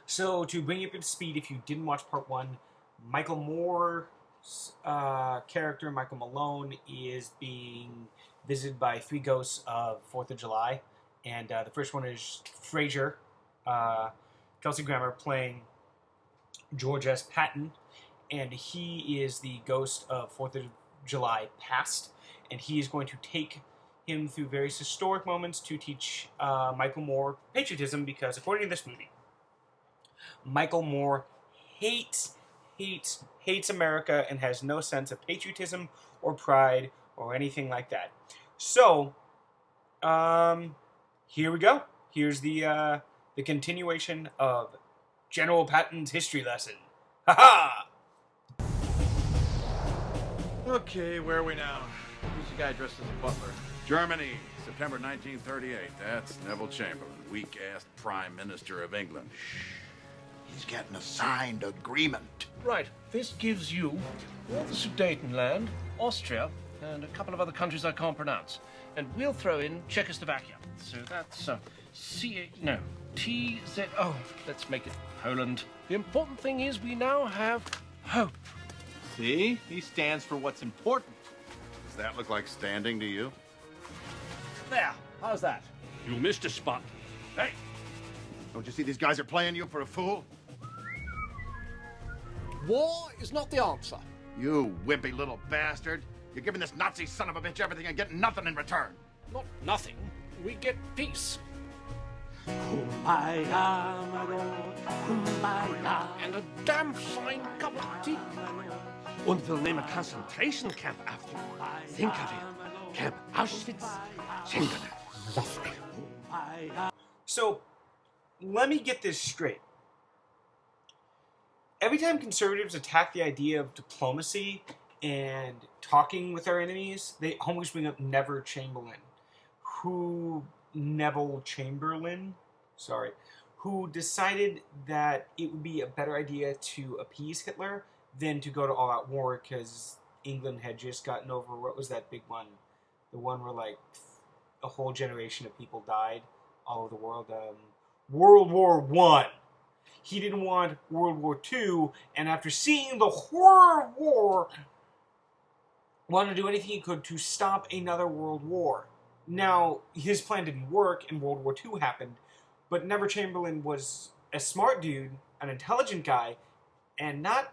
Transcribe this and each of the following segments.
So, to bring you up to speed, if you didn't watch part one, Michael Moore's character, Michael Malone, is being visited by three ghosts of 4th of July. And the first one is Fraser, Kelsey Grammer, playing George S. Patton. And he is the ghost of 4th of July past. And he is going to take him through various historic moments to teach Michael Moore patriotism, because according to this movie, Michael Moore hates America and has no sense of patriotism or pride or anything like that. So, here we go. Here's the continuation of General Patton's history lesson. Ha-ha! Okay, where are we now? Who's the guy dressed as a butler? Germany, September 1938. That's Neville Chamberlain, weak-assed Prime Minister of England. He's getting a signed agreement. Right. This gives you all the Sudetenland, Austria, and a couple of other countries I can't pronounce. And we'll throw in Czechoslovakia. So that's T-Z... Oh, let's make it Poland. The important thing is we now have hope. See? He stands for what's important. Does that look like standing to you? There. How's that? You missed a spot. Hey! Don't you see these guys are playing you for a fool? War is not the answer. You wimpy little bastard. You're giving this Nazi son of a bitch everything and getting nothing in return. Not nothing. We get peace. My God. And a damn fine cup of tea. And we'll name a concentration camp after you. Think of it. Camp Auschwitz-Birkenau. Lovely. So, let me get this straight. Every time conservatives attack the idea of diplomacy and talking with our enemies, they always bring up Neville Chamberlain, who decided that it would be a better idea to appease Hitler than to go to all-out war, because England had just gotten over, what was that big one? The one where, like, a whole generation of people died all over the world. World War I. He didn't want World War II, and after seeing the horror of war, wanted to do anything he could to stop another world war. Now, his plan didn't work, and World War II happened, but Neville Chamberlain was a smart dude, an intelligent guy, and not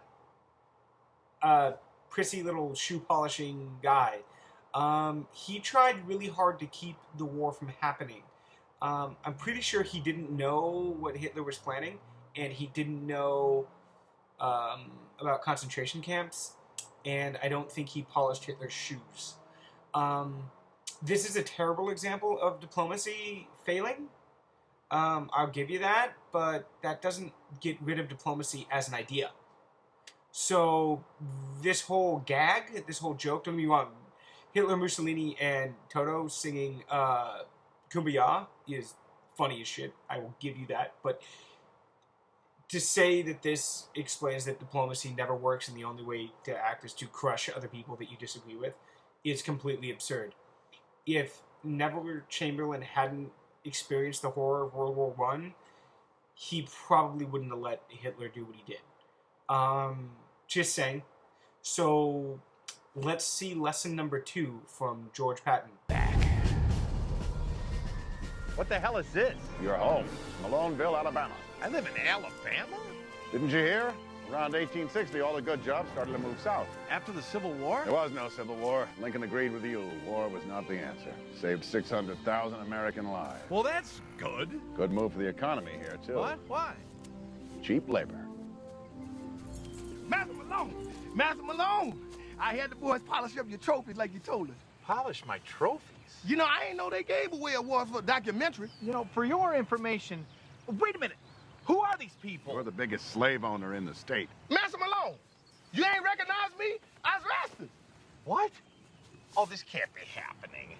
a prissy little shoe-polishing guy. He tried really hard to keep the war from happening. I'm pretty sure he didn't know what Hitler was planning, and he didn't know about concentration camps, and I don't think he polished Hitler's shoes. This is a terrible example of diplomacy failing. I'll give you that, but that doesn't get rid of diplomacy as an idea. So this whole gag, this whole joke, don't get me wrong, Hitler, Mussolini, and Toto singing Kumbaya is funny as shit. I will give you that. But to say that this explains that diplomacy never works and the only way to act is to crush other people that you disagree with is completely absurd. If Neville Chamberlain hadn't experienced the horror of World War I, he probably wouldn't have let Hitler do what he did. Just saying. So let's see lesson number 2 from George Patton. What the hell is this? Your home, Maloneville, Alabama. I live in Alabama? Didn't you hear? Around 1860, all the good jobs started to move south. After the Civil War? There was no Civil War. Lincoln agreed with you. War was not the answer. Saved 600,000 American lives. Well, that's good. Good move for the economy here, too. What? Why? Cheap labor. Master Malone! Master Malone! I had the boys polish up your trophies like you told us. Polish my trophies? You know, I ain't know they gave away awards for a documentary. You know, for your information... Wait a minute. Who are these people? You're the biggest slave owner in the state. Master Malone! You ain't recognize me? I was arrested. What? Oh, this can't be happening.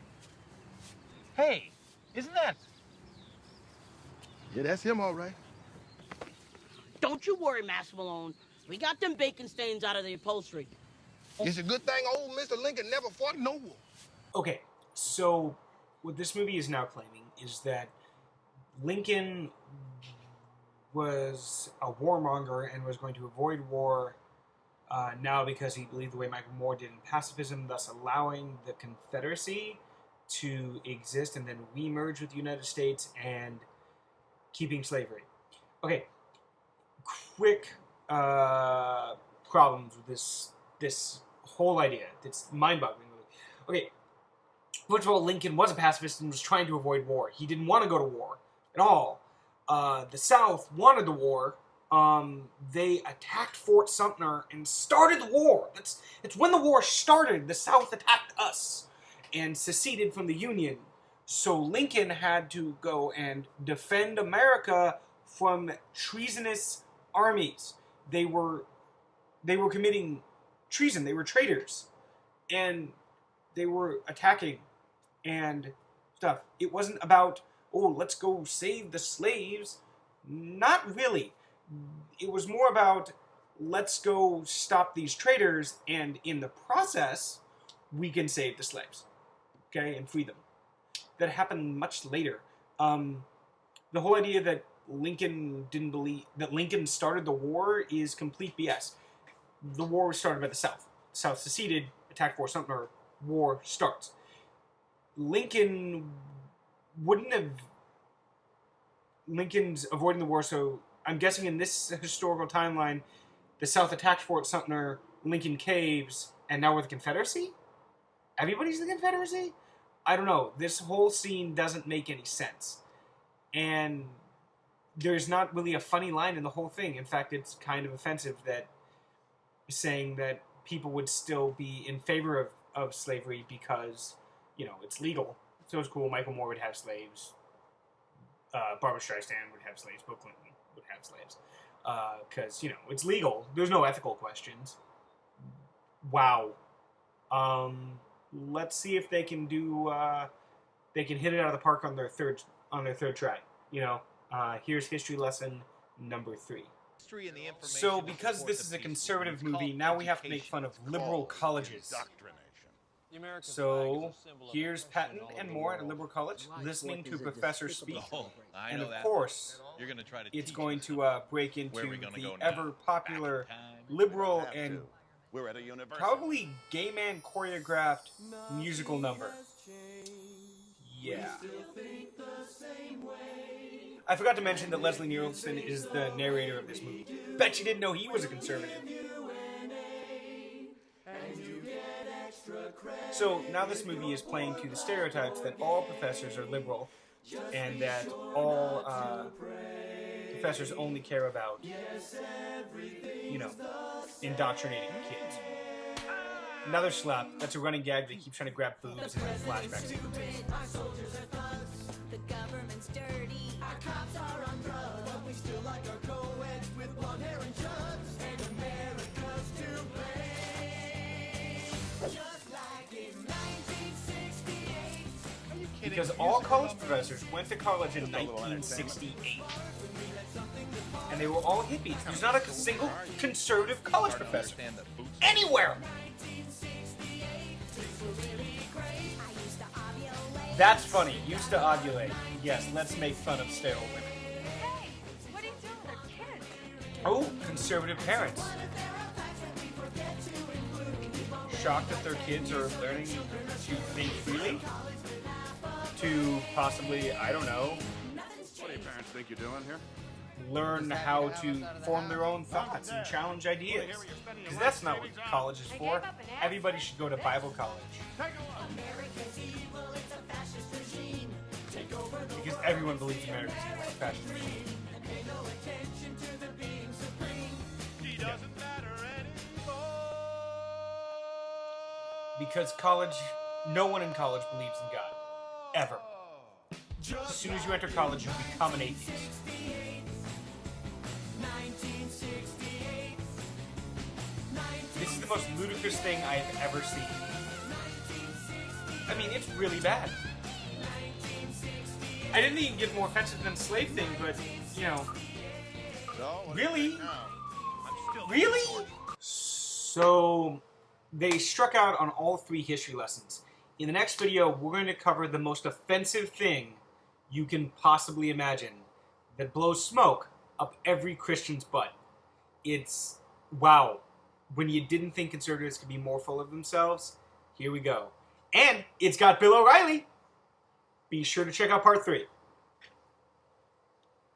Hey, isn't that... Yeah, that's him, all right. Don't you worry, Master Malone. We got them bacon stains out of the upholstery. It's a good thing old Mr. Lincoln never fought no war. Okay, so what this movie is now claiming is that Lincoln was a warmonger and was going to avoid war now because he believed the way Michael Moore did in pacifism, thus allowing the Confederacy to exist and then re-merge with the United States and keeping slavery. Okay, quick problems with this whole idea. It's mind-boggling. Okay, first of all, Lincoln was a pacifist and was trying to avoid war. He didn't want to go to war at all. The South wanted the war. They attacked Fort Sumter and started the war. It's when the war started. The South attacked us and seceded from the Union. So Lincoln had to go and defend America from treasonous armies. They were committing treason. They were traitors, and they were attacking and stuff. It wasn't about, oh, let's go save the slaves. Not really. It was more about, let's go stop these traitors, and in the process, we can save the slaves, okay, and free them. That happened much later. The whole idea that Lincoln didn't believe that Lincoln started the war is complete BS. The war was started by the South. The South seceded, attacked Fort Sumter, war starts. Lincoln's avoiding the war, so I'm guessing in this historical timeline, the South attacked Fort Sumter, Lincoln caves, and now we're the Confederacy? Everybody's the Confederacy? I don't know. This whole scene doesn't make any sense. And there's not really a funny line in the whole thing. In fact, it's kind of offensive that saying that people would still be in favor of slavery because, you know, it's legal. So it's cool. Michael Moore would have slaves. Barbara Streisand would have slaves. Bill Clinton would have slaves. Because, you know, it's legal. There's no ethical questions. Wow. Let's see if they can do. They can hit it out of the park on their third try. You know, here's history lesson number 3. So, because this is a conservative movie, now we have to make fun of liberal colleges. So, here's Patton and Moore at a liberal college, listening to a professor speak, and of course, it's going to break into the ever-popular liberal and probably gay man choreographed musical number. Yeah. I forgot to mention that Leslie Nielsen is the narrator of this movie. Bet you didn't know he was a conservative. So now this movie is playing to the stereotypes that all professors are liberal and that all professors only care about, you know, indoctrinating kids. Another slap. That's a running gag. They keep trying to grab boobs in flashback sequences. The government's dirty. Our cops are on drugs, but we still like our co-eds with blonde hair and chuds. And America's to blame. Just like in 1968. Because all college professors went to college in 1968. And they were all hippies. There's not a single conservative college professor anywhere. That's funny. Used to ovulate. Yes, let's make fun of sterile women. Hey, what are you doing with our kids? Oh, conservative parents. Shocked that their kids are learning to think freely? To possibly, I don't know, What do your parents think you're doing here? learn how to form their own thoughts and challenge ideas. Because that's not what college is for. Everybody should go to Bible college. Because everyone believes America's evil, it's a fascist regime. Because college, no one in college believes in God. Ever. As soon as you enter college, you become an atheist. This is the most ludicrous thing I have ever seen. I mean, it's really bad. I didn't even get more offensive than the slave thing, but, you know. Really? Really? So, they struck out on all 3 history lessons. In the next video, we're going to cover the most offensive thing you can possibly imagine that blows smoke up every Christian's butt. It's, wow. When you didn't think conservatives could be more full of themselves, here we go. And it's got Bill O'Reilly. Be sure to check out part 3.